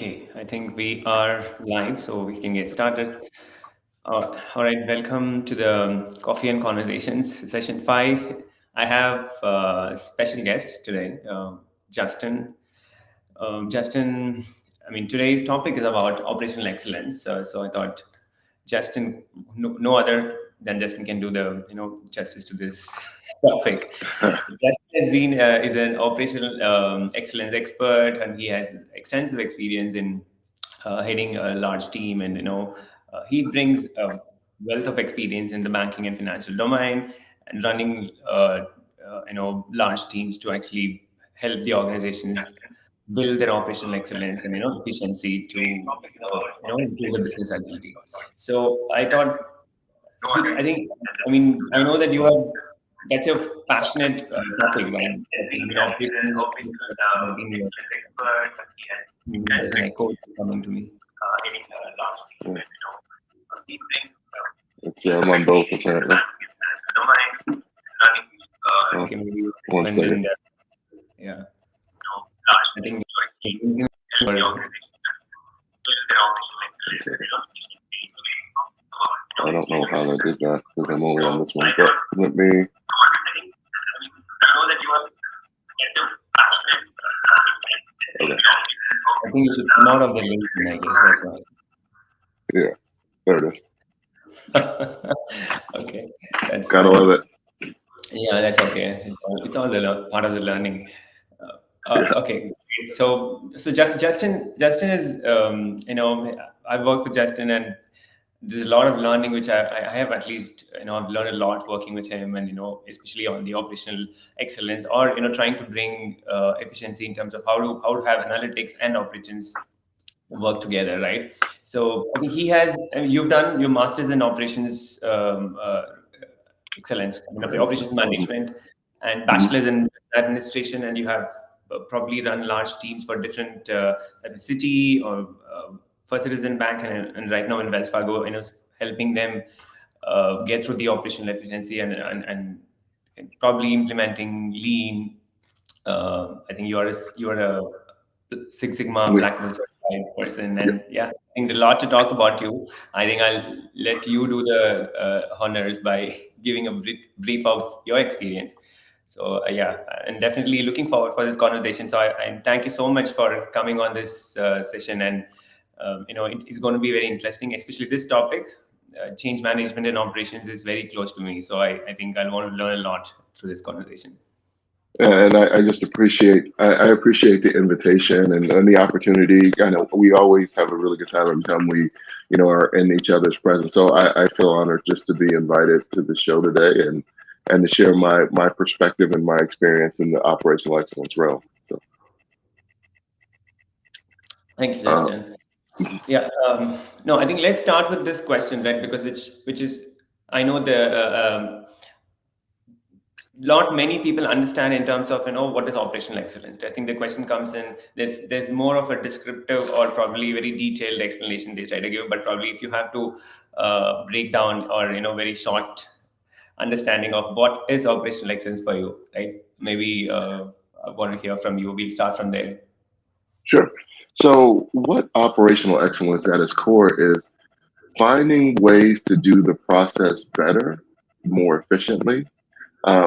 Okay, I think we are live, so we can get started. All right, welcome to the Coffee and Conversations session 5. I have a special guest today, Justin. Justin, I mean, today's topic is about operational excellence. So I thought Justin, no other than Justin can do the justice to this topic. Justin has been is an operational excellence expert, and he has extensive experience in heading a large team, and he brings a wealth of experience in the banking and financial domain, and running large teams to actually help the organizations build their operational excellence and efficiency to improve the business agility. So I thought I think, I mean, I know that you have, that's a passionate topic, right? I think operations has been your, there's an echo coming to me. Yeah. I'm on both apparently. Oh, Okay, maybe one and second. then, yeah, I think, or, One second. I don't know how I did that because I'm only on this one. But let me. Okay. I think you should come out of the LinkedIn, I guess, Yeah. There it is. that's why. Okay, that's Gotta fine. love it. Yeah, that's okay. It's all the part of the learning. Yeah. Okay, great. So Justin is I've worked with Justin, and there's a lot of learning which I have, at least I've learned a lot working with him, and especially on the operational excellence, or trying to bring efficiency in terms of how to have analytics and operations work together, right? So I think he has. I mean, you've done your masters in operations excellence, operations management, and Mhm. bachelor's in administration, and you have probably run large teams for different like the city or First Citizen Bank, and right now in Wells Fargo, helping them get through the operational efficiency and probably implementing lean. I think you are a Six Sigma Yeah. Black Belt certified person, Yeah. and yeah, I think a lot to talk about you. I think I'll let you do the honors by giving a brief of your experience. So yeah, and definitely looking forward for this conversation. So I thank you so much for coming on this session, and it's going to be very interesting, especially this topic. Change management and operations is very close to me, so I think I'll want to learn a lot through this conversation. And I just I appreciate the invitation and the opportunity. I know we always have a really good time every time we, are in each other's presence. So I feel honored just to be invited to the show today and to share my perspective and my experience in the operational excellence realm. So Thank you, uh, Justin. Yeah, no, I think let's start with this question, right? Because which is, I know the lot many people understand in terms of what is operational excellence. I think the question comes in, there's more of a descriptive or probably very detailed explanation they try to give, but probably if you have to break down, or very short understanding of what is operational excellence for you, right? Maybe I want to hear from you. We'll start from there. sure. So what operational excellence at its core is finding ways to do the process better, more efficiently,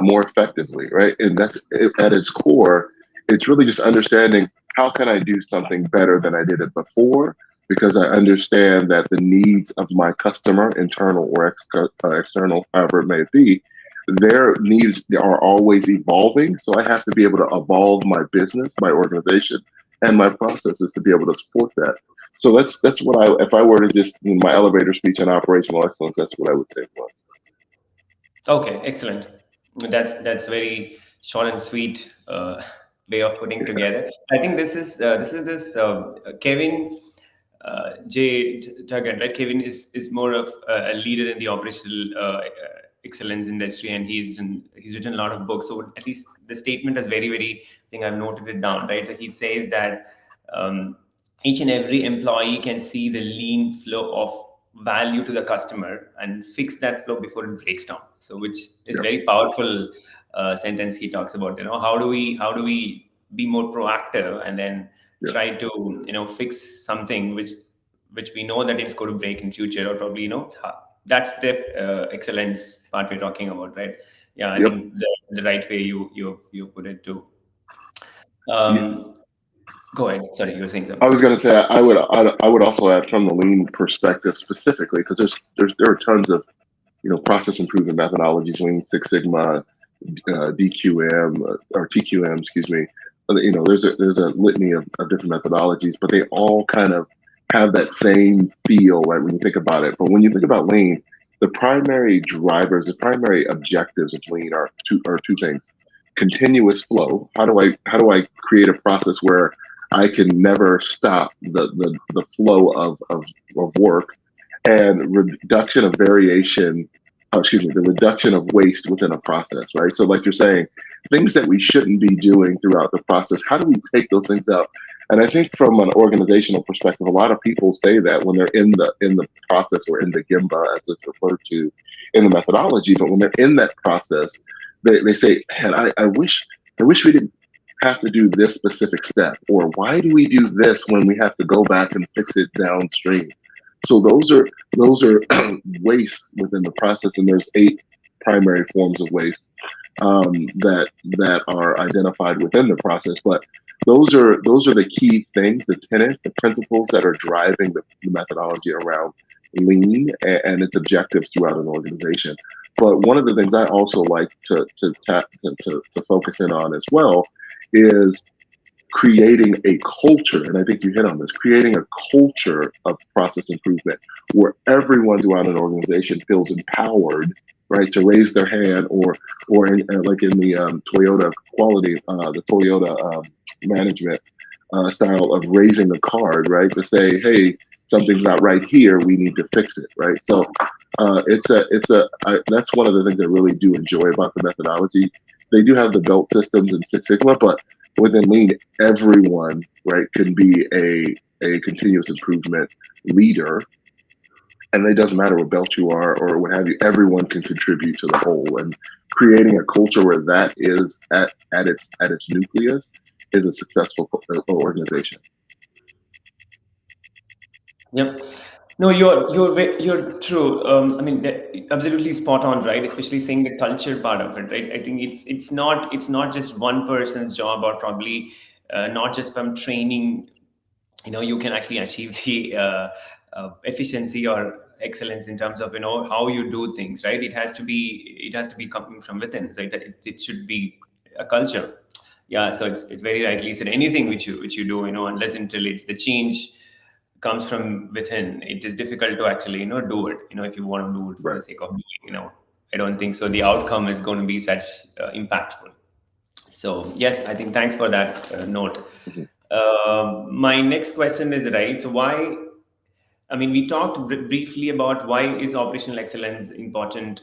more effectively, right? And at its core, it's really just understanding how can I do something better than I did it before, because I understand that the needs of my customer, internal or external, however it may be, their needs are always evolving. So I have to be able to evolve my business, my organization, and my processes to be able to support that. So that's what if I were to just in my elevator speech on operational excellence, that's what I would say it was. Okay, excellent. That's very short and sweet way of putting Yeah. together. I think this Kevin J. Tuggan, right? Kevin is more of a leader in the operational excellence industry, and he's written a lot of books. So at least the statement is very, very. I think I've noted it down, right? So he says that um, each and every employee can see the lean flow of value to the customer and fix that flow before it breaks down. So which is Yeah. very powerful sentence he talks about. How do we be more proactive, and then Yeah. try to fix something which we know that it's going to break in future, or probably that's the excellence part we're talking about, right? Yeah, I Yep. think the right way you put it too. Yeah. um Go ahead, sorry, you were saying I something. was going to say I would also add from the lean perspective specifically, because there are tons of process improvement methodologies, Lean Six Sigma, DQM, or TQM, excuse me. There's a litany of different methodologies, but they all kind of have that same feel, right, when you think about it. But when you think about Lean, the primary drivers, the primary objectives of Lean are two things: continuous flow. How do I create a process where I can never stop the flow of work, and reduction of variation, excuse me, the reduction of waste within a process, right? So, like you're saying, things that we shouldn't be doing throughout the process, how do we take those things out? And I think from an organizational perspective, a lot of people say that when they're in the process, or in the Gemba, as it's referred to in the methodology, but when they're in that process, they say, man, I wish we didn't have to do this specific step, or why do we do this when we have to go back and fix it downstream? So those are waste within the process, and there's 8 primary forms of waste, that are identified within the process. But those are the key things, the tenets, the principles that are driving the methodology around lean, and its objectives throughout an organization. But one of the things I also like to focus in on as well is creating a culture, and I think you hit on this, creating a culture of process improvement where everyone throughout an organization feels empowered, right, to raise their hand, like in the Toyota quality, the Toyota management style of raising the card, right, to say, hey, something's not right here, we need to fix it, right? So that's one of the things I really do enjoy about the methodology. They do have the belt systems in Six Sigma, but within Lean, everyone, right, can be a continuous improvement leader, and it doesn't matter what belt you are or what have you. Everyone can contribute to the whole, and creating a culture where that is at its nucleus is a successful organization. Yep. No, you're true. I mean, absolutely spot on, right? Especially saying the culture part of it, right? I think it's not just one person's job, or probably not just from training. You can actually achieve the efficiency or excellence in terms of how you do things, right? It has to be coming from within, right? It should be a culture. Yeah. So it's very rightly said. Anything which you do, unless until it's the change comes from within, it is difficult to actually do it, if you want to do it for the Right. sake of doing. I don't think so the outcome is going to be such impactful. So yes, I think thanks for that note. Mhm. My next question is, right, so why, I mean, we talked briefly about why is operational excellence important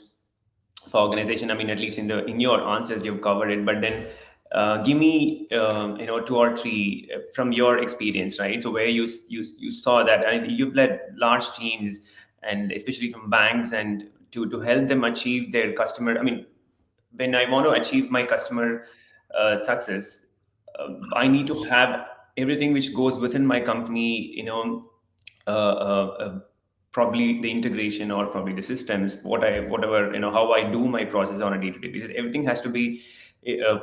for organization. I mean, at least in your answers, you've covered it. But then, give me two or three from your experience, right? So where you saw that, and you've led large teams, and especially from banks, and to help them achieve their customer. I mean, when I want to achieve my customer success, I need to have everything which goes within my company, probably the integration, or probably the systems, whatever, how I do my process on a day to day basis. Everything has to be uh,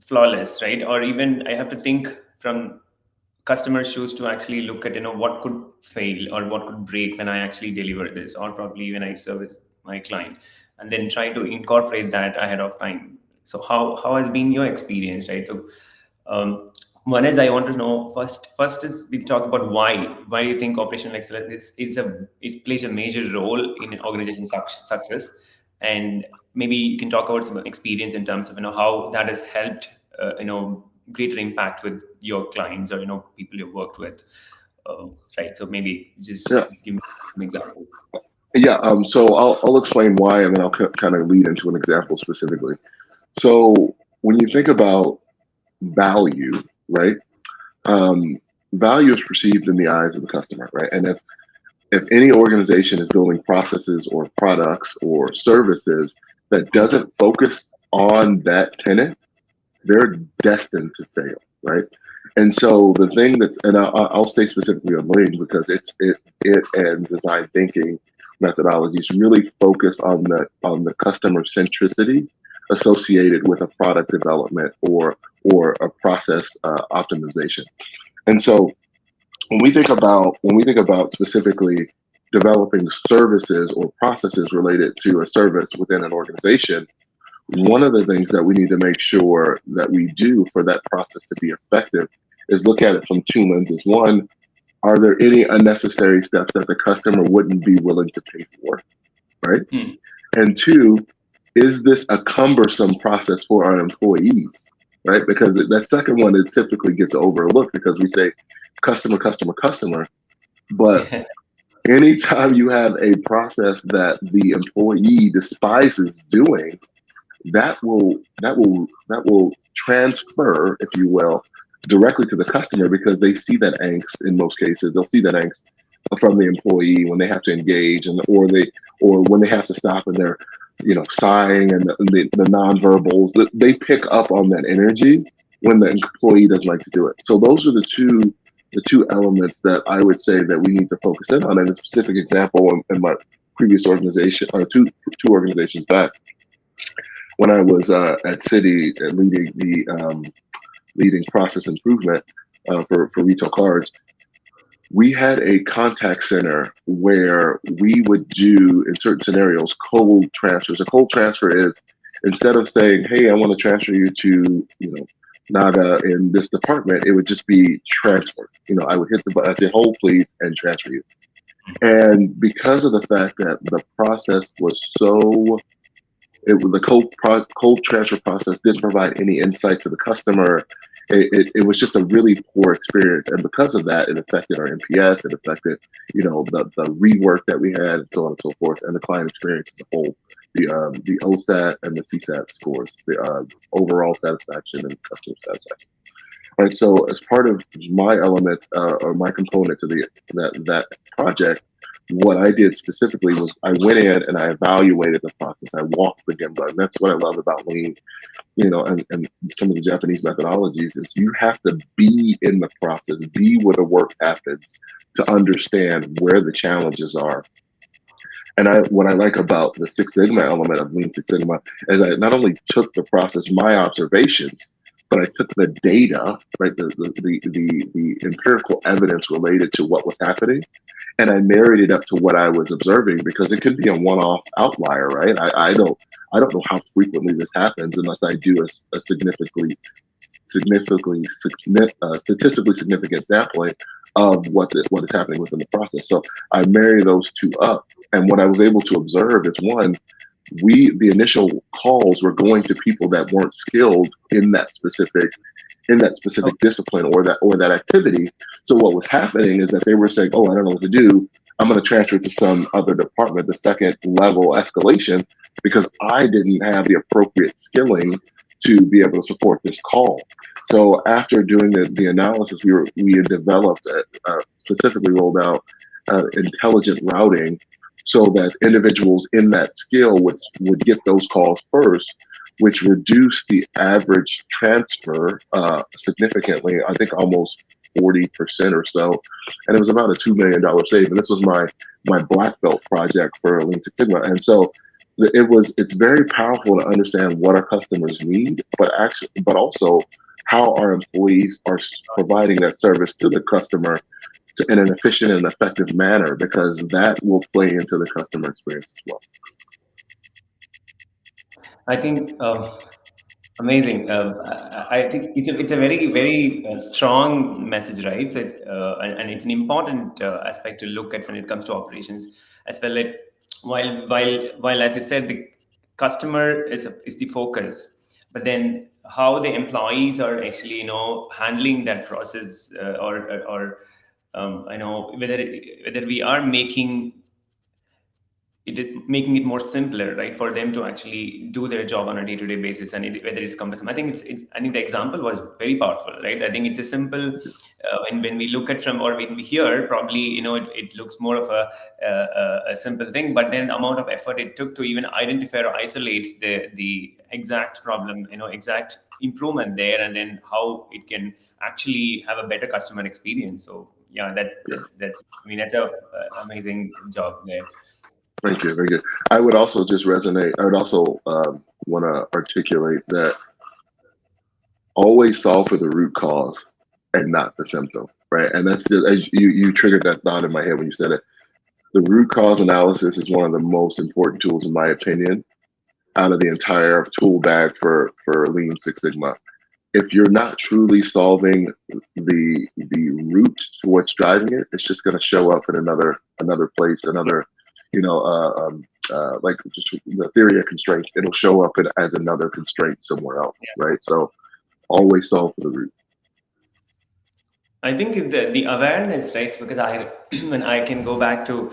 flawless, right? Or even I have to think from customers' shoes to actually look at what could fail or what could break when I actually deliver this, or probably when I service my client, and then try to incorporate that ahead of time. So how has been your experience, right? So um, one is, I want to know, first is we talk about why do you think operational excellence is plays a major role in an organization success, and maybe you can talk about some experience in terms of how that has helped greater impact with your clients, or people you've worked with, right? So maybe Yeah. just give me some examples. Yeah. So I'll explain why, and then I'll kind of lead into an example specifically. So when you think about value, right? Um, Value is perceived in the eyes of the customer, right? And if any organization is building processes or products or services that doesn't focus on that tenant, they're destined to fail, right? And so the thing that, and I'll stay specifically on Lean because it and design thinking methodologies really focus on the customer centricity associated with a product development or a process optimization. And so when we think about specifically developing services or processes related to a service within an organization, one of the things that we need to make sure that we do for that process to be effective is look at it from two lenses. One, are there any unnecessary steps that the customer wouldn't be willing to pay for, right? Hmm. And two, is this a cumbersome process for our employees, right? Because that second one is typically gets overlooked because we say customer, customer, customer. But anytime you have a process that the employee despises doing, that will transfer, if you will, directly to the customer because they see that angst in most cases. They'll see that angst from the employee when they have to engage or when they have to stop and they're sighing and the nonverbals. They pick up on that energy when the employee doesn't like to do it. So those are the two elements that I would say that we need to focus in on. And a specific example in my previous organization, or two organizations back, when I was at Citi leading process improvement for retail cards, we had a contact center where we would do in certain scenarios cold transfers. A cold transfer is instead of saying, "Hey, I want to transfer you to Naga in this department," it would just be transfer. I would hit the button, I'd say, "Hold, please," and transfer you. And because of the fact that the process was so the cold transfer process didn't provide any insight to the customer. It was just a really poor experience, and because of that, it affected our NPS. It affected, the rework that we had, and so on and so forth, and the client experience as a whole. The OSAT and the CSAT scores, the overall satisfaction and customer satisfaction. Right. So as part of my element or my component to that project, what I did specifically was I went in and I evaluated the process. I walked the Gemba. And that's what I love about Lean, and some of the Japanese methodologies is you have to be in the process, be where the work happens to understand where the challenges are. And what I like about the Six Sigma element of Lean Six Sigma is I not only took the process, my observations, but I took the data, right, the empirical evidence related to what was happening, and I married it up to what I was observing because it could be a one-off outlier, right? I don't know how frequently this happens unless I do a statistically significant sampling of what is happening within the process. So I marry those two up, and what I was able to observe is one, the initial calls were going to people that weren't skilled in that specific discipline or that activity. So what was happening is that they were saying, "Oh, I don't know what to do. I'm going to transfer it to some other department, the second level escalation, because I didn't have the appropriate skilling to be able to support this call." So after doing the analysis, we had developed specifically rolled out intelligent routing so that individuals in that skill would get those calls first, which reduced the average transfer significantly. I think almost 40% or so, and it was about a $2 million save. And this was my black belt project for Lean Six Sigma, and so it's very powerful to understand what our customers need, but also how our employees are providing that service to the customer in an efficient and effective manner, because that will play into the customer experience as well. I think amazing. I think it's a very very strong message, right? And it's an important aspect to look at when it comes to operations as well. Like while as I said, the customer is the focus, but then how the employees are actually handling that process, or I know whether we are making it is making it more simpler, right, for them to actually do their job on a day-to-day basis, and whether it's cumbersome. I think I think the example was very powerful, right? I think it's a simple, when we look at from, or when we hear, probably, it looks more of a simple thing, but then the amount of effort it took to even identify or isolate the exact problem, exact improvement there, and then how it can actually have a better customer experience. So yeah, that's I mean, that's a amazing job there. Thank you. Very good. I would also just resonate. I would also want to articulate that always solve for the root cause and not the symptom, right? And that's just, as you triggered that thought in my head when you said it. The root cause analysis is one of the most important tools, in my opinion, out of the entire tool bag for Lean Six Sigma. If you're not truly solving the root to what's driving it, it's just going to show up in another place, another, like just the theory of constraints. It'll show up as another constraint somewhere else, right? So always solve for the root. I think the awareness, right? Because when I can go back to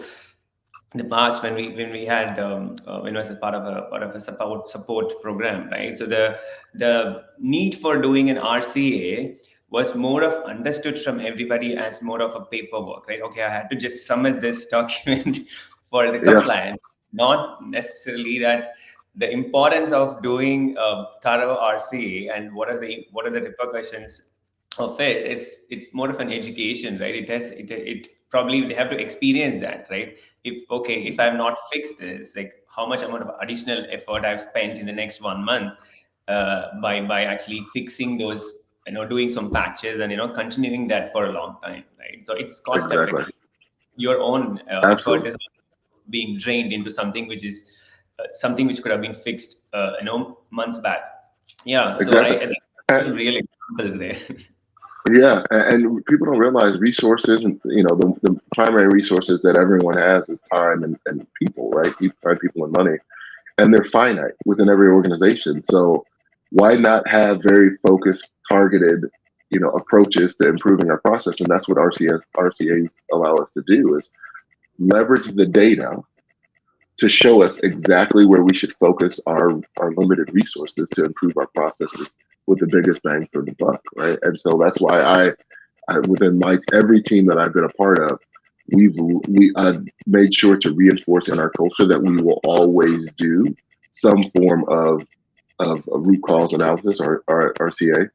the past, when we had when I was a part of a support program, right? So the need for doing an RCA was more of understood from everybody as more of a paperwork, right? Okay, I had to just submit this document for the Yeah, compliance, not necessarily that the importance of doing a thorough RCA and what are the repercussions of it. It's more of an education, right? It probably they have to experience that, right? If I've not fixed this, like how much amount of additional effort I've spent in the next 1 month, by actually fixing those, doing some patches and continuing that for a long time, right? So it's cost exactly. effective. Your own effort Absolutely. is being drained into something which is something which could have been fixed months back. Yeah, so Exactly. I think Uh, some real examples there. yeah, and people don't realize resources, and the primary resources that everyone has is time and people, right? Time, people, and money, and they're finite within every organization. So why not have very focused, targeted, approaches to improving our process? And that's what RCAs allow us to do, is leverage the data to show us exactly where we should focus our limited resources to improve our processes with the biggest bang for the buck, right? And so that's why I within every team that I've been a part of, I've made sure to reinforce in our culture that we will always do some form of a root cause analysis, or RCA,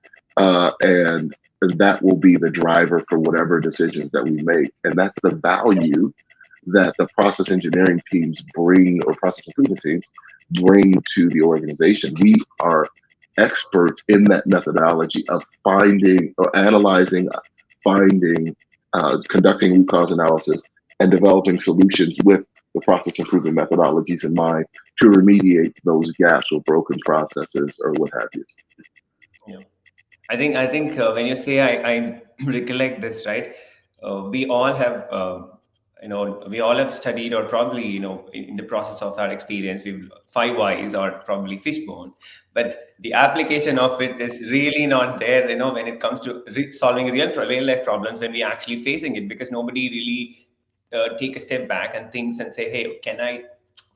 and that will be the driver for whatever decisions that we make, and that's the value that the process engineering teams bring, or process improvement teams bring to the organization. We are experts in that methodology of finding or analyzing, finding, conducting root cause analysis, and developing solutions with the process improvement methodologies in mind to remediate those gaps or broken processes or what have you. Yeah. I think when you say I recollect this, right? We all have we all have studied, or probably in the process of our experience, we've five whys or probably fishbone, but the application of it is really not there. When it comes to solving real life problems, when we actually facing it, because nobody really take a step back and thinks and say, hey, can I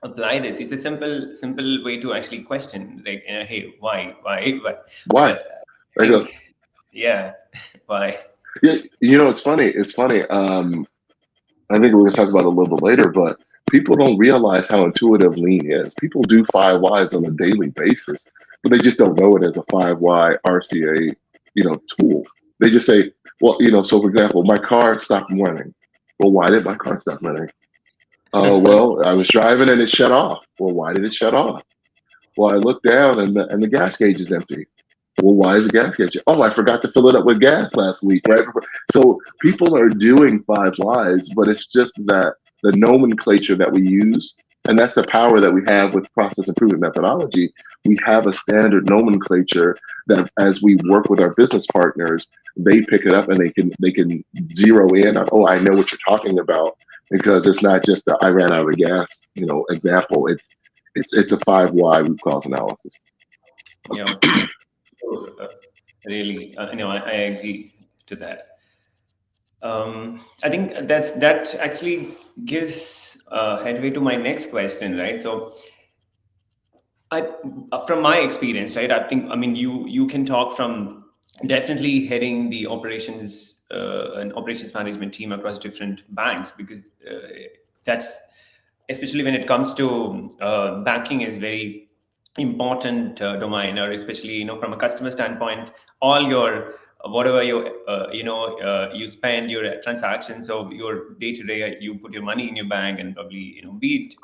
apply this? It's a simple way to actually question, like, hey, why, Why? but I I go, think, yeah, why? yeah, it's funny. It's funny. I think we're going to talk about it a little bit later, but people don't realize how intuitive Lean is. People do 5 whys on a daily basis, but they just don't know it as a 5 why RCA, tool. They just say, well, so for example, my car stopped running. Well, why did my car stop running? Oh, well, I was driving and it shut off. Well, why did it shut off? Well, I looked down and the gas gauge is empty. Well, why is the gas gauge? Oh, I forgot to fill it up with gas last week, right? So people are doing 5 whys, but it's just that the nomenclature that we use, and that's the power that we have with process improvement methodology. We have a standard nomenclature that, as we work with our business partners, they pick it up and they can zero in on. Oh, I know what you're talking about, because it's not just the I ran out of gas, example. It's a 5 why root cause analysis. Yeah, really, I agree to that. I think that actually gives headway to my next question, right? So I, from my experience, right, I think, I mean, you can talk from definitely heading the operations and operations management team across different banks, because that's, especially when it comes to banking, is very important domain, or especially, from a customer standpoint, all your whatever you spend your transactions, so your day to day, you put your money in your bank, and probably, be it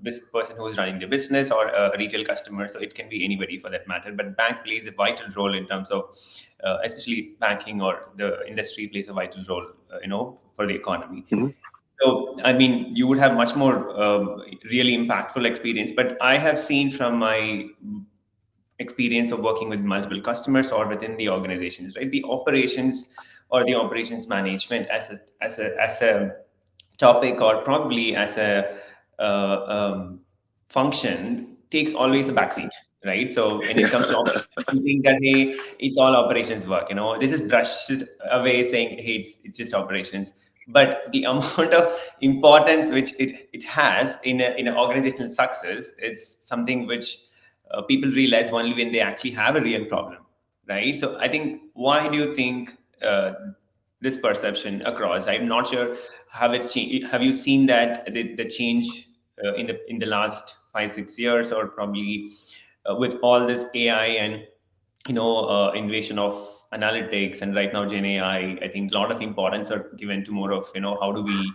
this person who is running the business, or a retail customer, so it can be anybody for that matter, but bank plays a vital role in terms of especially banking, or the industry plays a vital role, for the economy. Mhm. So, I mean, you would have much more really impactful experience. But I have seen from my experience of working with multiple customers or within the organizations, right? The operations, or the operations management as a topic, or probably as a function, takes always a backseat, right? So when it comes to operations, you think that, hey, it's all operations work. This is brushed away, saying, hey, it's just operations. But the amount of importance which it has in an organizational success is something which people realize only when they actually have a real problem, right? So I think, why do you think this perception across? I'm not sure how it's changed. Have you seen that the change in the last 5 6 years, or probably with all this AI and invasion of analytics, and right now Gen AI, I think a lot of importance are given to more of, how do we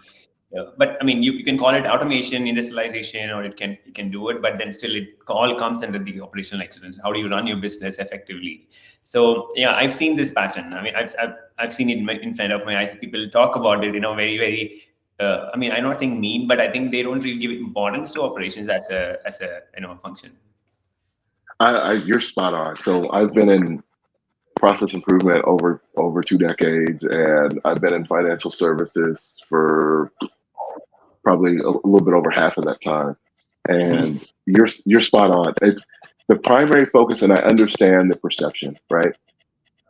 but I mean, you can call it automation, industrialization, or it can do it, but then still it all comes under the operational excellence. How do you run your business effectively? So yeah, I've seen this pattern. I mean, I've seen it in front of my eyes. People talk about it, very very. I mean, I'm not saying mean, but I think they don't really give importance to operations as a function. You're spot on. So I've been in process improvement over 2 decades, and I've been in financial services for probably a little bit over half of that time. And you're spot on. It's the primary focus, and I understand the perception, right?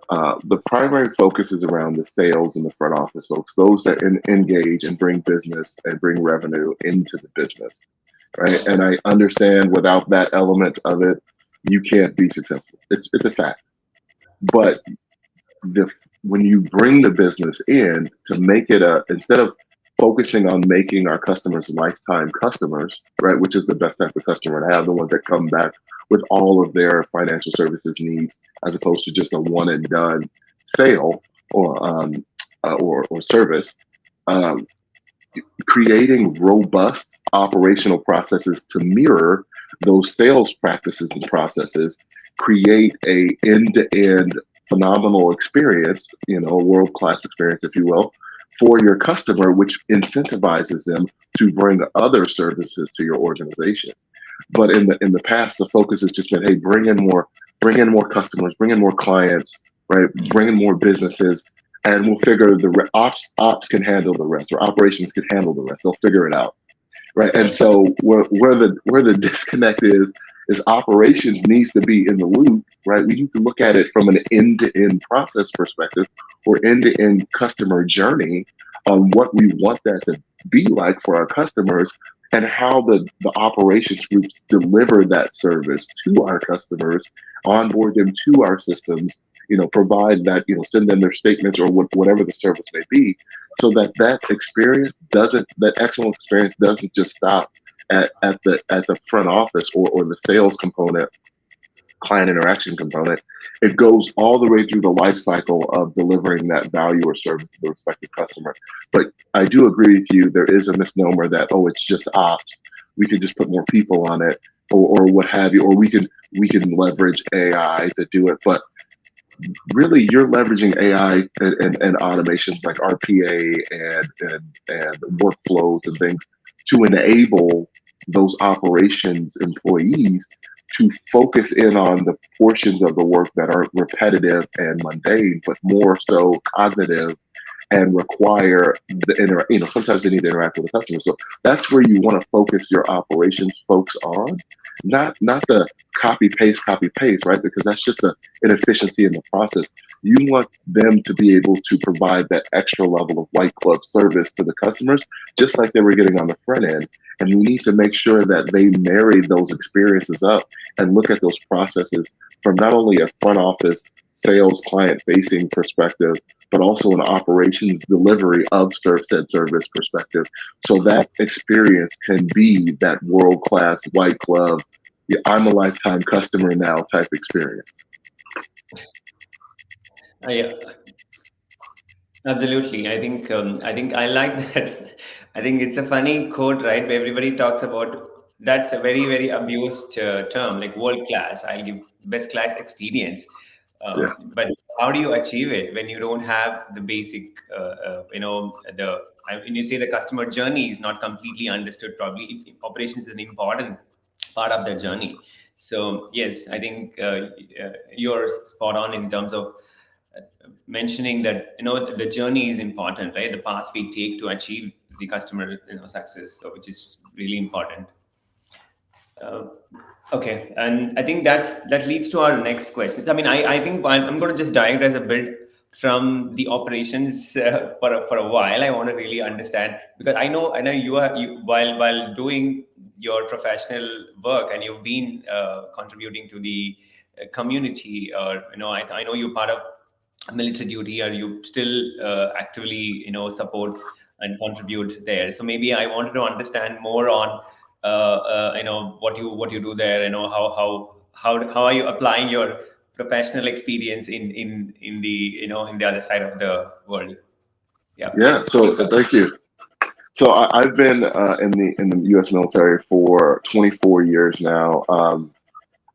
The primary focus is around the sales and the front office folks, those that engage and bring business and bring revenue into the business, right? And I understand without that element of it, you can't be successful. It's a fact. But the when you bring the business in to make it a instead of focusing on making our customers lifetime customers, right, which is the best type of customer to have, the ones that come back with all of their financial services needs, as opposed to just a one and done sale or service. Um, Creating robust operational processes to mirror those sales practices and processes create a end-to-end phenomenal experience, a world-class experience, if you will, for your customer, which incentivizes them to bring other services to your organization. But in the past, the focus has just been, hey, bring in more customers, bring in more clients, right? Bring in more businesses, and we'll figure ops can handle the rest, or operations can handle the rest. They'll figure it out, right? And Right. so where the disconnect is operations needs to be in the loop, right? We need to look at it from an end-to-end process perspective, or end-to-end customer journey, on what we want that to be like for our customers, and how the operations groups deliver that service to our customers, onboard them to our systems, provide that, send them their statements, or whatever the service may be, so that excellent experience doesn't just stop at the front office, or the sales component, client interaction component. It goes all the way through the life cycle of delivering that value or service to the respective customer. But I do agree with you. There is a misnomer that, oh, it's just ops. We could just put more people on it, or what have you, or we can leverage AI to do it. But really, you're leveraging AI and automations like RPA and workflows and things to enable those operations employees to focus in on the portions of the work that are repetitive and mundane, but more so cognitive, and require sometimes they need to interact with the customer. So that's where you want to focus your operations folks on, not the copy paste, right? Because that's just an inefficiency in the process. You want them to be able to provide that extra level of white glove service to the customers, just like they were getting on the front end. And we need to make sure that they marry those experiences up and look at those processes from not only a front office sales client facing perspective, but also an operations delivery of said service perspective. So that experience can be that world class white glove, yeah, I'm a lifetime customer now type experience. Yeah, absolutely. I think I like that. I think it's a funny quote, right? Where everybody talks about that's a very very abused term, like world class. I give best class experience, Yeah. but how do you achieve it when you don't have the basic, the when you say the customer journey is not completely understood? Probably it's operations is an important part of the journey. So yes, I think you're spot on in terms of mentioning that the journey is important, right? The path we take to achieve the customer success, so which is really important. uh, okay, and I think that leads to our next question. I mean, I think I'm going to just digress a bit from the operations for a while. I want to really understand, because I know you while doing your professional work, and you've been contributing to the community, or I know you're part of military duty, or you still actively support and contribute there. So maybe I wanted to understand more on what you do there. How are you applying your professional experience in the in the other side of the world. Yeah, Yeah. please So go. thank you. So I've been in the U.S. military for 24 years now.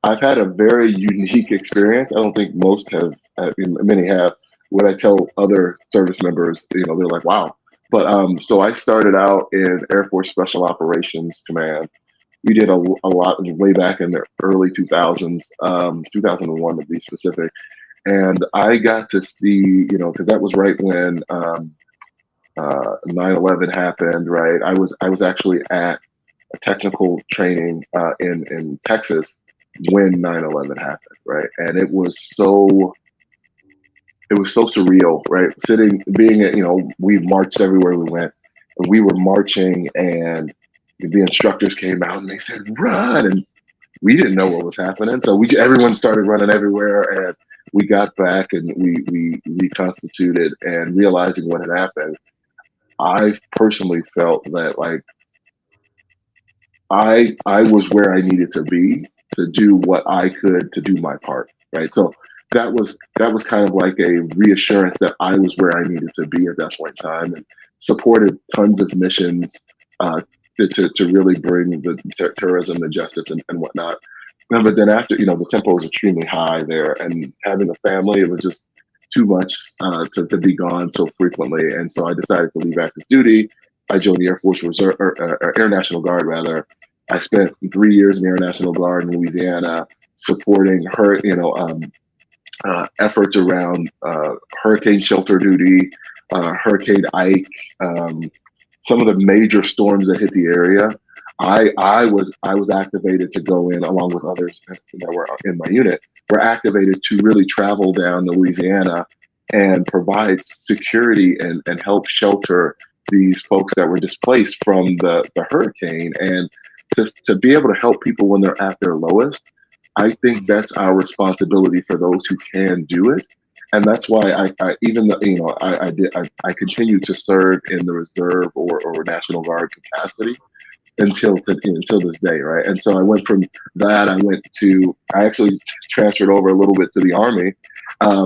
I've had a very unique experience. I don't think most have. Many have. When I tell other service members, they're like, "Wow." But so I started out in Air Force Special Operations Command. We did a lot way back in the early 2000s, 2001 to be specific. And I got to see, because that was right when 9/11 happened. Right, I was actually at a technical training in Texas when 9/11 happened. Right, and it was so surreal. Right, being we marched everywhere we went, and we were marching, and the instructors came out and they said run, and we didn't know what was happening. So everyone started running everywhere, and we got back and we reconstituted and realizing what had happened. I personally felt that like I was where I needed to be to do what I could to do my part. Right. So that was kind of like a reassurance that I was where I needed to be at that point in time, and supported tons of missions uh, to really bring the terrorism to justice and whatnot. But then after, the tempo was extremely high there, and having a family, it was just too much to be gone so frequently. And so I decided to leave active duty. I joined the Air Force Reserve, or Air National Guard rather. I spent 3 years in the Air National Guard in Louisiana, supporting efforts around hurricane shelter duty, Hurricane Ike, some of the major storms that hit the area. I was activated to go in along with others that were in my unit. Were activated to really travel down to Louisiana and provide security and help shelter these folks that were displaced from the hurricane, and to be able to help people when they're at their lowest. I think that's our responsibility for those who can do it. And that's why I even though, I continue to serve in the reserve or National Guard capacity until this day, right? And so I went from that. I actually transferred over a little bit to the Army,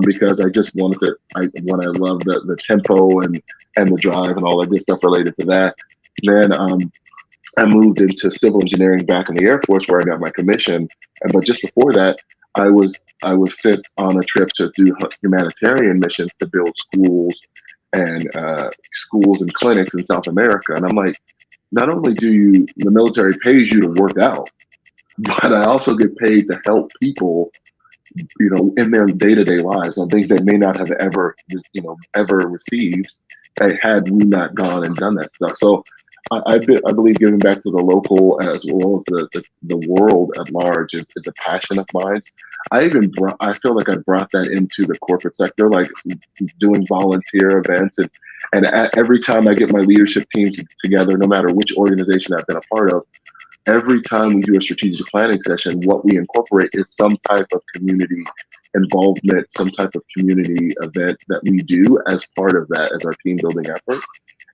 because I just wanted to. When I love the tempo and the drive and all that good stuff related to that. Then I moved into civil engineering back in the Air Force where I got my commission. But just before that, I was I was sent on a trip to do humanitarian missions to build schools and clinics in South America. And I'm like, not only the military pays you to work out, but I also get paid to help people, in their day to day lives on things they may not have ever received, had we not gone and done that stuff. So I believe giving back to the local as well as the world at large is a passion of mine. I feel like I brought that into the corporate sector, like doing volunteer events every time I get my leadership teams together, no matter which organization I've been a part of, every time we do a strategic planning session, what we incorporate is some type of community involvement, some type of community event that we do as part of that as our team building effort.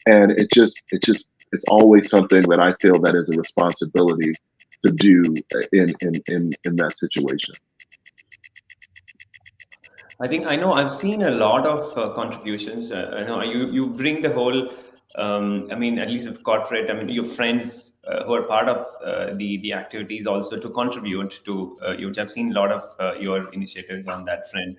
And it's always something that I feel that is a responsibility to do in that situation. I think I know I've seen a lot of contributions. I know you bring the whole. I mean, at least with corporate. I mean, your friends who are part of the activities also to contribute to. You have seen a lot of your initiatives on that front.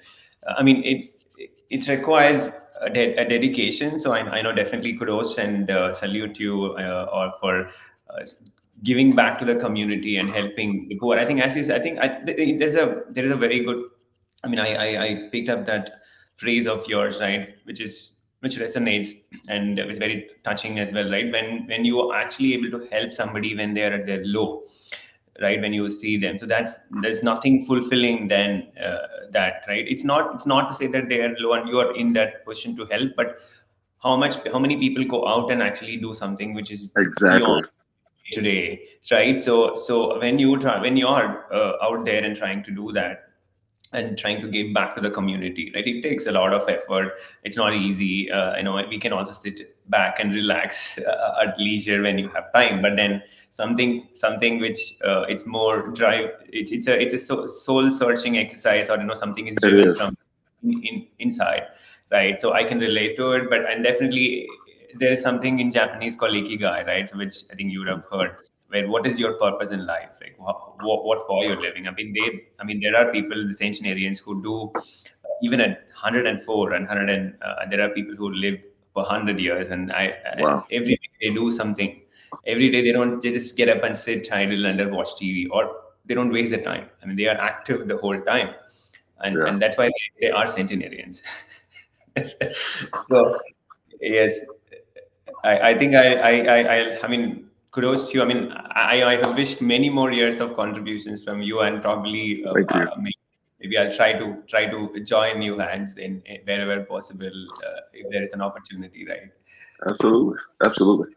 I mean, it requires a dedication. So I know definitely kudos and salute you or for. Giving back to the community and helping the poor. I think, as you said, I think there is a very good. I mean, I picked up that phrase of yours, right, which resonates and is very touching as well, right? When you are actually able to help somebody when they are at their low, right? When you see them, so there's nothing fulfilling than that, right? It's not to say that they are low and you are in that position to help, but how many people go out and actually do something which is beyond Exactly. today, right? So when you are out there and trying to do that and trying to give back to the community, right? It takes a lot of effort. It's not easy. We can also sit back and relax at leisure when you have time, but then something which it's more drive. It's a soul searching exercise, or something is It driven is. from inside, right? So I can relate to it, but and definitely there is something in Japanese called ikigai, right? So which I think you would have heard. Where what is your purpose in life? Like what for you're living? I mean, there are people, the centenarians, who do even at 104 and 100, and there are people who live for 100 years, and Wow. every day they do something. Every day they just get up and sit idle and then watch TV, or they don't waste their time. I mean, they are active the whole time, Yeah. and that's why they are centenarians. So yes, I think I mean, kudos to you. I mean, I have wished many more years of contributions from you, and probably Thank you. maybe I'll try to join you hands in wherever possible if there is an opportunity, right? Absolutely. Absolutely.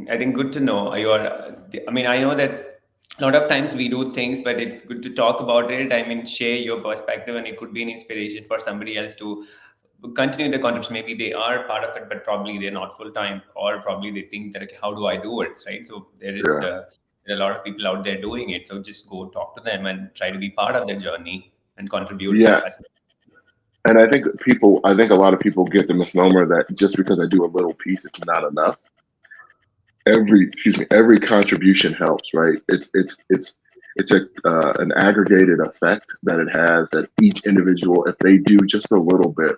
I think good to know you are. I mean, I know that a lot of times we do things, but it's good to talk about it. I mean, share your perspective, and it could be an inspiration for somebody else to continue the contribution. Maybe they are part of it, but probably they're not full time, or probably they think that, okay, how do I do it, right? So Yeah. there are a lot of people out there doing it. So just go talk to them and try to be part of their journey and contribute Yeah. as And I think a lot of people get the misnomer that just because I do a little piece, it's not enough. Every contribution helps, right? It's an aggregated effect that it has, that each individual, if they do just a little bit,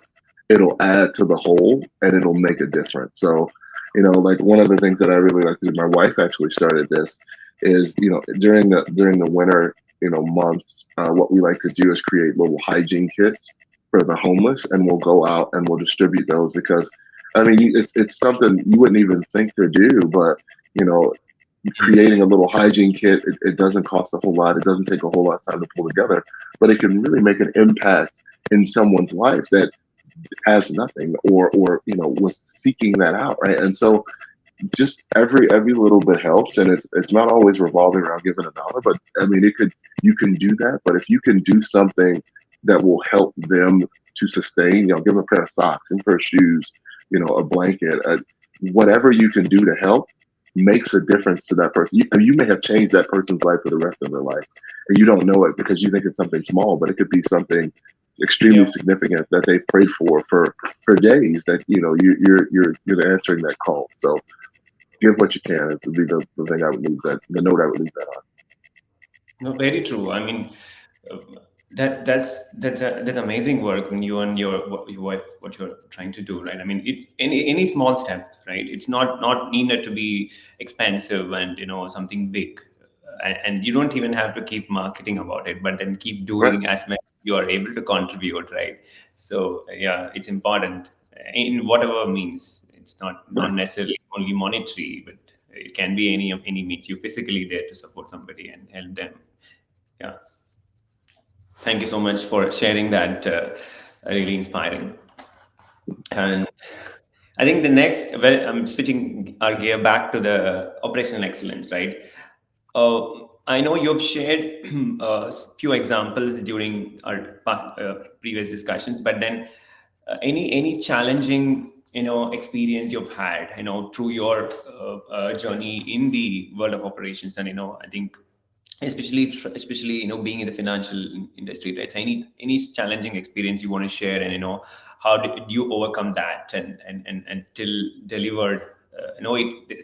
it'll add to the whole and it'll make a difference. So, like one of the things that I really like to do, my wife actually started this, is during the winter months, what we like to do is create little hygiene kits for the homeless, and we'll go out and we'll distribute those because I mean, it's something you wouldn't even think to do, but you know, creating a little hygiene kit, it doesn't cost a whole lot. It doesn't take a whole lot of time to pull together, but it can really make an impact in someone's life that has nothing or was seeking that out, right? And so just every little bit helps, and it's not always revolving around giving a dollar, but I mean, you can do that, but if you can do something that will help them to sustain, give them a pair of socks and pair of shoes, a blanket, whatever you can do to help makes a difference to that person. You may have changed that person's life for the rest of their life, and you don't know it because you think it's something small, but it could be something extremely yeah. significant that they prayed for days. That you're answering that call. So give what you can. It would be the thing I would leave that the note I would leave that on. No, very true. I mean, uh, that's amazing work when you and your wife, what you're trying to do, right? I mean, any small step, right? It's not needed to be expensive and something big, and you don't even have to keep marketing about it, but then keep Right. doing as much as you are able to contribute, right? So yeah, it's important in whatever means. It's not necessarily only monetary, but it can be any means. You physically there to support somebody and help them. Yeah. Thank you so much for sharing that. Really inspiring. And I think the next, well, I'm switching our gear back to the operational excellence, right? I know you've shared a few examples during our previous discussions, but then any challenging experience you've had through your journey in the world of operations, and I think especially being in the financial industry, right? So any challenging experience you want to share, and how did you overcome that and still delivered.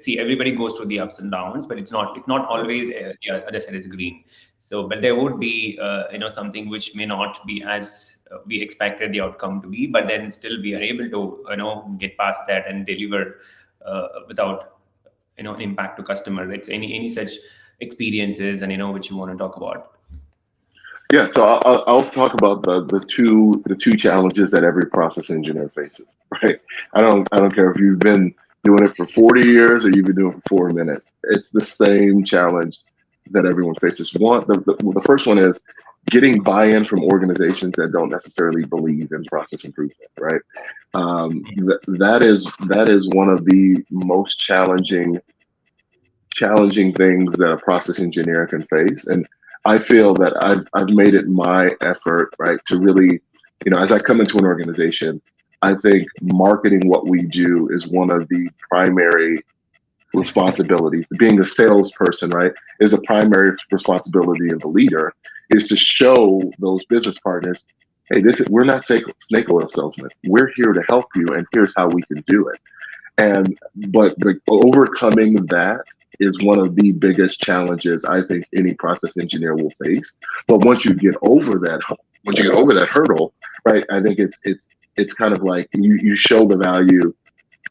See, everybody goes through the ups and downs, but it's not always the other side is green. So but there would be something which may not be as we expected the outcome to be, but then still we are able to get past that and deliver without impact to customer, right? So any such experiences, and which you want to talk about. Yeah, so I'll talk about the two challenges that every process engineer faces. Right. I don't care if you've been doing it for 40 years or you've been doing it for 4 minutes. It's the same challenge that everyone faces. The first one is getting buy-in from organizations that don't necessarily believe in process improvement. Right. That is one of the most challenging things that a process engineer can face. And I feel that I've made it my effort, right, to really, as I come into an organization, I think marketing what we do is one of the primary responsibilities. Being a salesperson, right, is a primary responsibility of the leader, is to show those business partners, hey, we're not snake oil salesmen. We're here to help you, and here's how we can do it. But overcoming that is one of the biggest challenges I think any process engineer will face. But once you get over that hurdle, right? I think it's kind of like you show the value.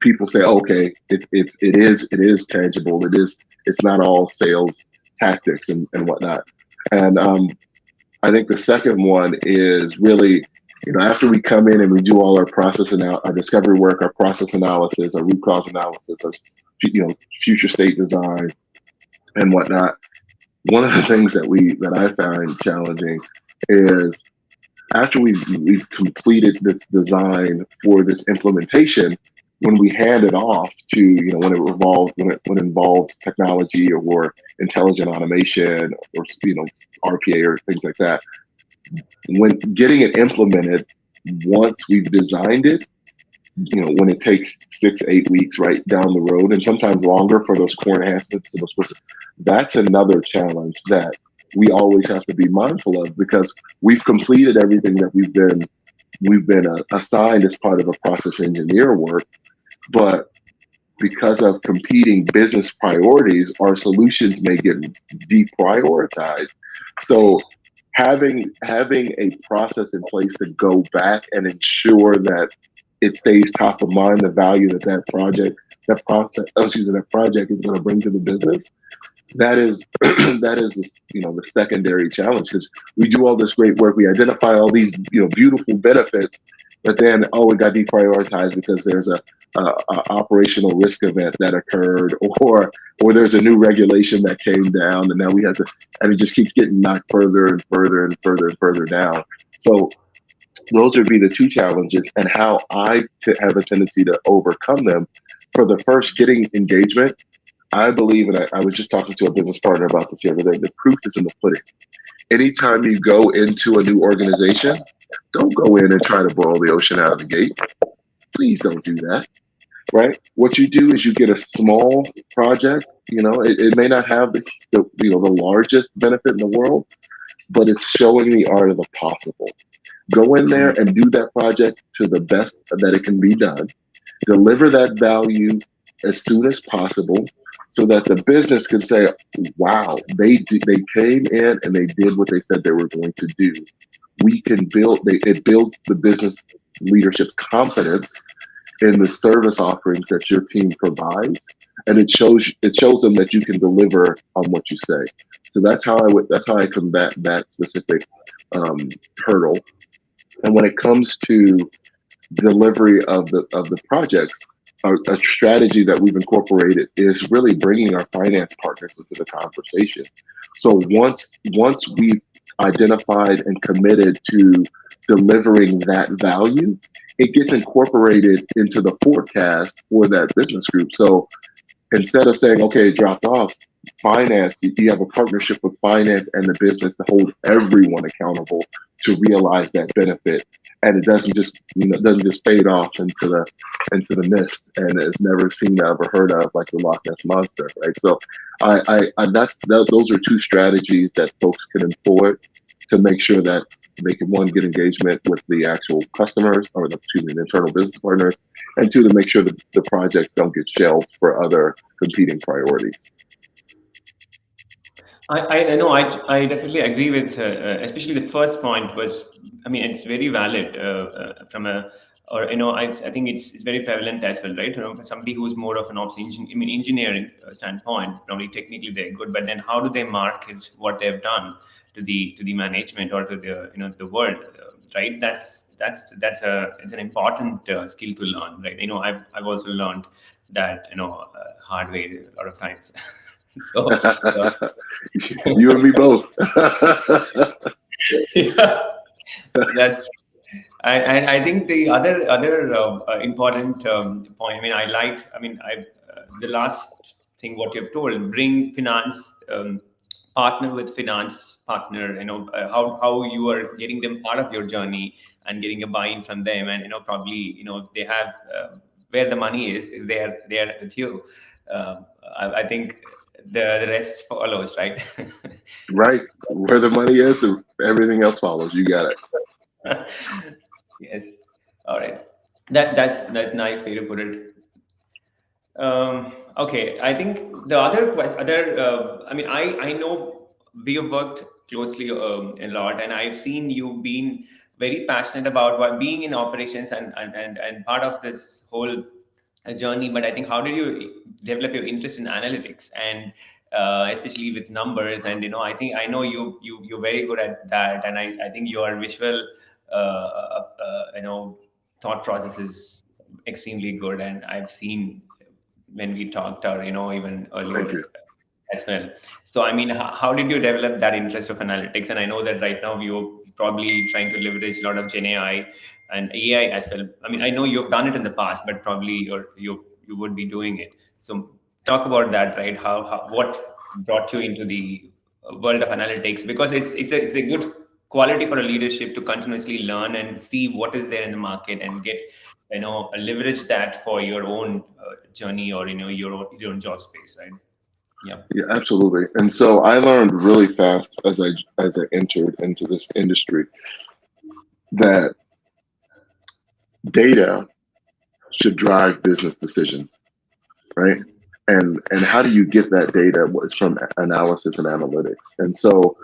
People say, okay, it is tangible. It's not all sales tactics and whatnot. And I think the second one is really, after we come in and we do all our discovery work, our process analysis, our root cause analysis, our future state design and whatnot. One of the things that I find challenging is after we've completed this design for this implementation, when we hand it off to when it involves technology or intelligent automation or RPA or things like that, when getting it implemented, once we've designed it, when it takes 6 8 weeks right down the road, and sometimes longer for those core enhancements to those courses, that's another challenge that we always have to be mindful of, because we've completed everything that we've been assigned as part of a process engineer work, but because of competing business priorities, our solutions may get deprioritized. So having a process in place to go back and ensure that it stays top of mind, the value that project is going to bring to the business. That is the secondary challenge, because we do all this great work, we identify all these beautiful benefits, but then it got deprioritized because there's a operational risk event that occurred, or there's a new regulation that came down, and now we have to, and it just keeps getting knocked further and further and further and further down. So those would be the two challenges, and how I have a tendency to overcome them. For the first, getting engagement, I believe, and I was just talking to a business partner about this the other day, the proof is in the pudding. Anytime you go into a new organization, don't go in and try to boil the ocean out of the gate. Please don't do that, right? What you do is you get a small project. It may not have the largest benefit in the world, but it's showing the art of the possible. Go in there and do that project to the best that it can be done. Deliver that value as soon as possible, so that the business can say, wow, they came in and they did what they said they were going to do. It builds the business leadership's confidence in the service offerings that your team provides, and it shows them that you can deliver on what you say. So that's how I combat that specific hurdle. And when it comes to delivery of the projects, a strategy that we've incorporated is really bringing our finance partners into the conversation. So once we've identified and committed to delivering that value, it gets incorporated into the forecast for that business group. So instead of saying, okay, it dropped off, finance, you have a partnership with finance and the business to hold everyone accountable to realize that benefit. And it doesn't just, doesn't just fade off into the mist and is never seen or ever heard of like the Loch Ness monster, right? So those are two strategies that folks can employ to make sure that they can, one, get engagement with the actual customers or the internal business partners, and two, to make sure that the projects don't get shelved for other competing priorities. I know I definitely agree with especially the first point was, I mean, it's very valid from a, or I think it's very prevalent as well, right? For somebody who's more of an engineering standpoint, probably technically they're good, but then how do they market what they've done to the management or to the the world, right? It's an important skill to learn, right? I've also learned that hard way a lot of times. so You and me both. yeah, that's true. And I think the other important point. I mean, I liked. I mean, I the last thing what you've told. Bring finance partner with finance partner. How you are getting them part of your journey and getting a buy-in from them, and probably they have where the money is they are with you. I think the rest follows, right? Right. Where the money is, everything else follows. You got it. Yes. All right. That's nice way to put it. Okay. I think the other. I mean, I know we have worked closely a lot, and I've seen you being very passionate about what being in operations and part of this whole journey. But I think how did you develop your interest in analytics and especially with numbers? And I know you're very good at that, and I think your visual thought process is extremely good, and I've seen when we talked or even Thank earlier you. as well. So I mean, how did you develop that interest of analytics? And I know that right now you're probably trying to leverage a lot of Gen AI and AI as well. I mean, I know you've done it in the past, but probably you would be doing it. So talk about that, right? How what brought you into the world of analytics? Because it's a good quality for a leadership to continuously learn and see what is there in the market and get leverage that for your own journey or your own job space, right? Yeah. Yeah, absolutely. And so I learned really fast as I entered into this industry that data should drive business decisions, right? And how do you get that data was from analysis and analytics. And so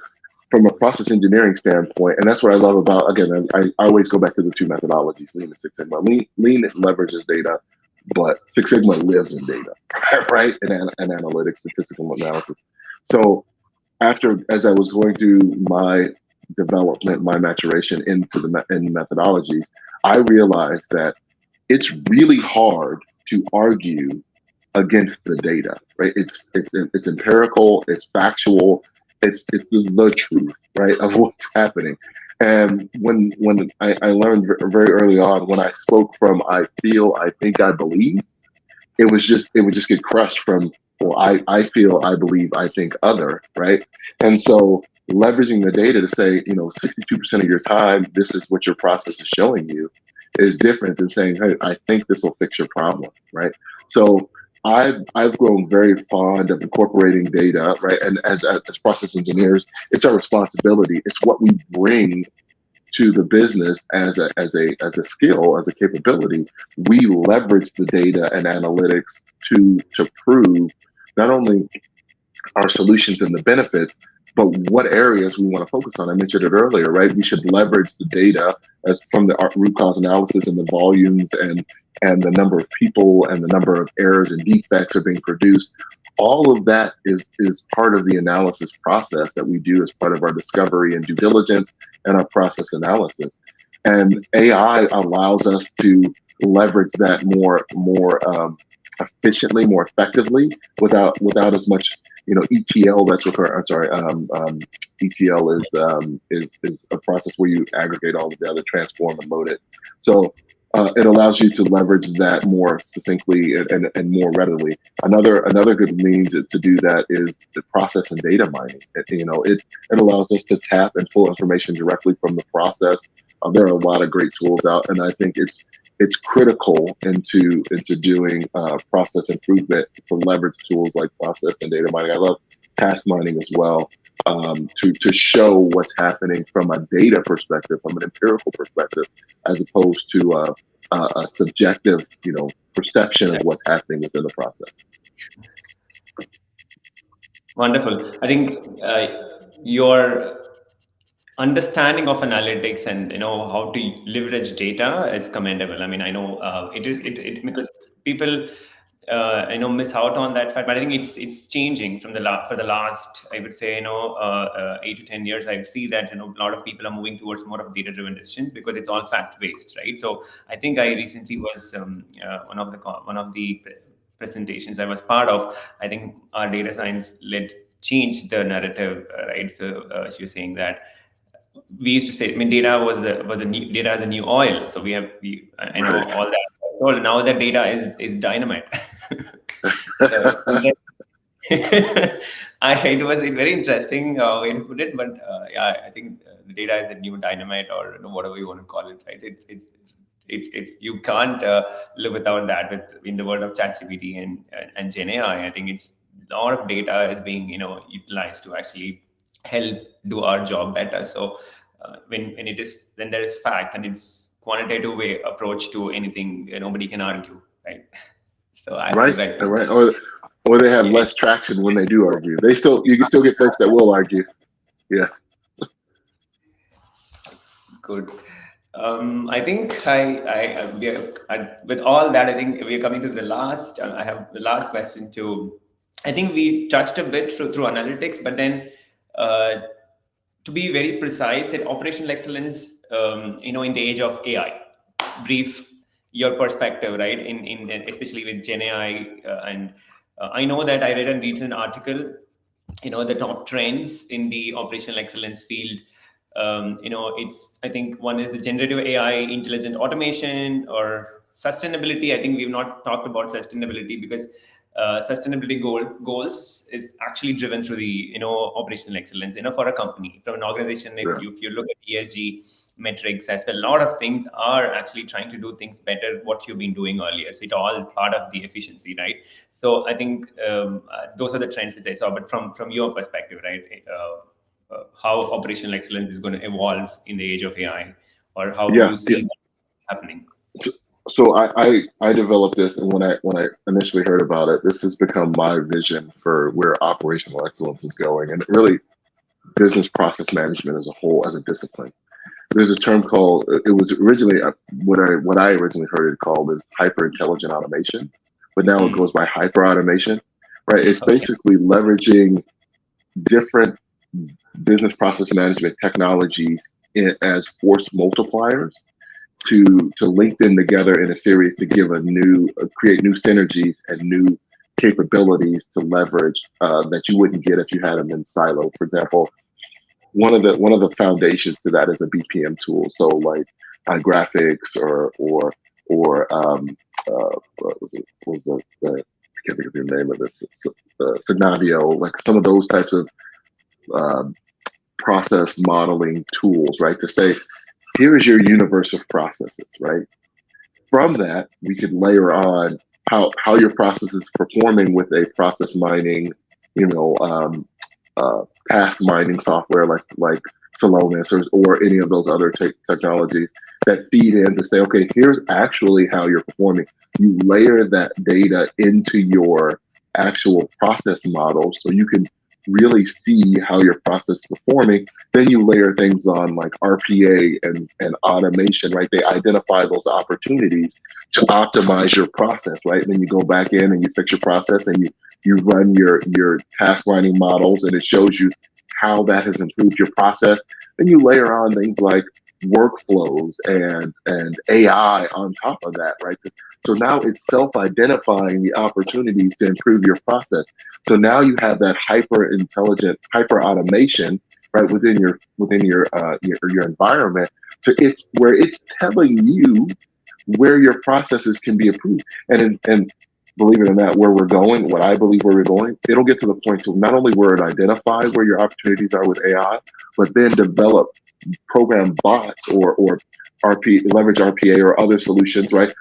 from a process engineering standpoint, and that's what I love about, again, I always go back to the two methodologies, Lean and Six Sigma. Lean leverages data, but Six Sigma lives in data, right? And analytics, statistical analysis. So as I was going through my development, my maturation into in methodologies, I realized that it's really hard to argue against the data, right? It's empirical, it's factual, it's the truth, right, of what's happening. And when I learned very early on, when I spoke from I feel, I think, I believe, it would just get crushed from, well, I feel, I believe, I think other, right? And so leveraging the data to say, 62% of your time, this is what your process is showing you, is different than saying, hey, I think this will fix your problem, right? So I've grown very fond of incorporating data, right? And as process engineers, it's our responsibility. It's what we bring to the business as a skill, as a capability. We leverage the data and analytics to prove not only our solutions and the benefits, but what areas we want to focus on. I mentioned it earlier, right? We should leverage the data as from the root cause analysis and the volumes and the number of people and the number of errors and defects are being produced. All of that is part of the analysis process that we do as part of our discovery and due diligence and our process analysis. And AI allows us to leverage that more efficiently, more effectively, without as much ETL that's required. I'm sorry, ETL is a process where you aggregate all the data, transform and load it. So it allows you to leverage that more succinctly and more readily. Another good means to do that is the process and data mining. It allows us to tap and pull information directly from the process. There are a lot of great tools out, and I think it's critical into doing process improvement to leverage tools like process and data mining. I love task mining as well, to show what's happening from a data perspective, from an empirical perspective, as opposed to a subjective, perception of what's happening within the process. Wonderful. I think your understanding of analytics and how to leverage data is commendable. I mean, I know it because people miss out on that fact, but I think it's changing for the last, I would say, 8 to 10 years. I see that a lot of people are moving towards more of data driven decisions because it's all fact based, right? So I think I recently was one of the presentations I was part of. I think our data science led changed the narrative, right? So she was saying that we used to say, I mean, data was the new data as a new oil. So I know all that. Well, now that data is dynamite. So it was a very interesting way to put it, but yeah, I think the data is the new dynamite, or whatever you want to call it, right? It's you can't live without that. In the world of ChatGPT and Gen AI, I think it's a lot of data is being utilized to actually help do our job better. So when there is fact and it's quantitative way approach to anything, nobody can argue, right? So I Right, feel like right, or they have less traction when they do argue. You can still get folks that will argue. Yeah. Good. I think with all that, I think we're coming to the last. I have the last question too. I think we touched a bit through analytics, but then to be very precise, that operational excellence, in the age of AI, brief your perspective, right? In especially with Gen AI, and I know that I read a recent article, the top trends in the operational excellence field. It's, I think one is the generative AI, intelligent automation, or sustainability. I think we've not talked about sustainability because sustainability goals is actually driven through the operational excellence. For a company, from an organization, if you look at ESG metrics as well, a lot of things are actually trying to do things better what you've been doing earlier. So it's all part of the efficiency, right? So I think those are the trends which I saw. But from your perspective, right, how operational excellence is going to evolve in the age of AI, or how do you see that happening? So I developed this, and when I initially heard about it, this has become my vision for where operational excellence is going, and really business process management as a whole, as a discipline. There's a term called, it was originally what I originally heard it called is hyper intelligent automation, but now it goes by hyper automation, right? It's basically leveraging different business process management technologies as force multipliers to link them together in a series to give create new synergies and new capabilities to leverage that you wouldn't get if you had them in silo. For example, one of the foundations to that is a BPM tool. So like graphics or what was the I can't think of the name of this, Signavio, like some of those types of process modeling tools, right? To say, here is your universe of processes, right? From that, we could layer on how your process is performing with a process mining, path mining software like Celonis or any of those other technologies that feed in to say, okay, here's actually how you're performing. You layer that data into your actual process model so you can really see how your process is performing. Then you layer things on like RPA and automation, right? They identify those opportunities to optimize your process, right? And then you go back in and you fix your process and you run your task mining models and it shows you how that has improved your process. Then you layer on things like workflows and AI on top of that, right? So now it's self-identifying the opportunities to improve your process. So now you have that hyper intelligent, hyper automation, right, within your environment. So it's where it's telling you where your processes can be improved. And believe it or not, where we're going, what I believe where we're going, it'll get to the point to not only where it identify where your opportunities are with AI, but then develop program bots or leverage RPA or other solutions, right?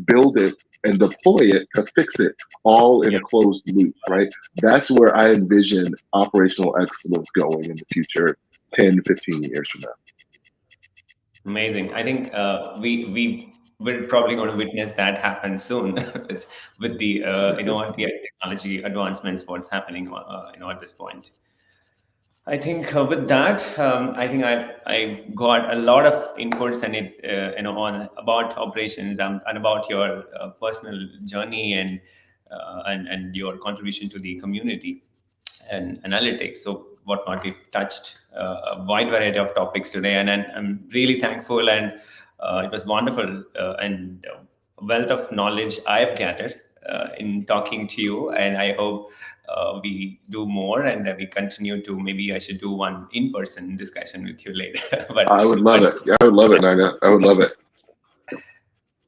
Build it and deploy it to fix it all in Yeah. a closed loop, right? That's where I envision operational excellence going in the future, 10, 15 years from now. Amazing. I think we're probably going to witness that happen soon with the the technology advancements. What's happening at this point. I think with that, I think I got a lot of inputs and it on about operations and about your personal journey and your contribution to the community and analytics. So whatnot, we've touched a wide variety of topics today, and I'm really thankful, and it was wonderful and wealth of knowledge I've gathered in talking to you, and I hope we do more and we continue to. Maybe I should do one in-person discussion with you later. but I would love but it. Yeah, I would love it, Naga. I would love it.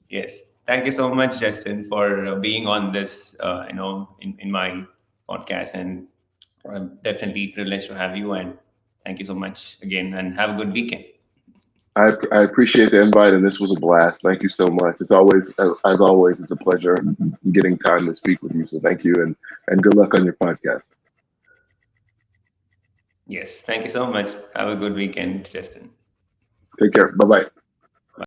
yes, thank you so much, Justin, for being on this. In my podcast, and I'm definitely privileged to have you. And thank you so much again, and have a good weekend. I appreciate the invite, and this was a blast. Thank you so much. It's always, as always, it's a pleasure getting time to speak with you. So thank you, and good luck on your podcast. Yes, thank you so much. Have a good weekend, Justin. Take care. Bye bye.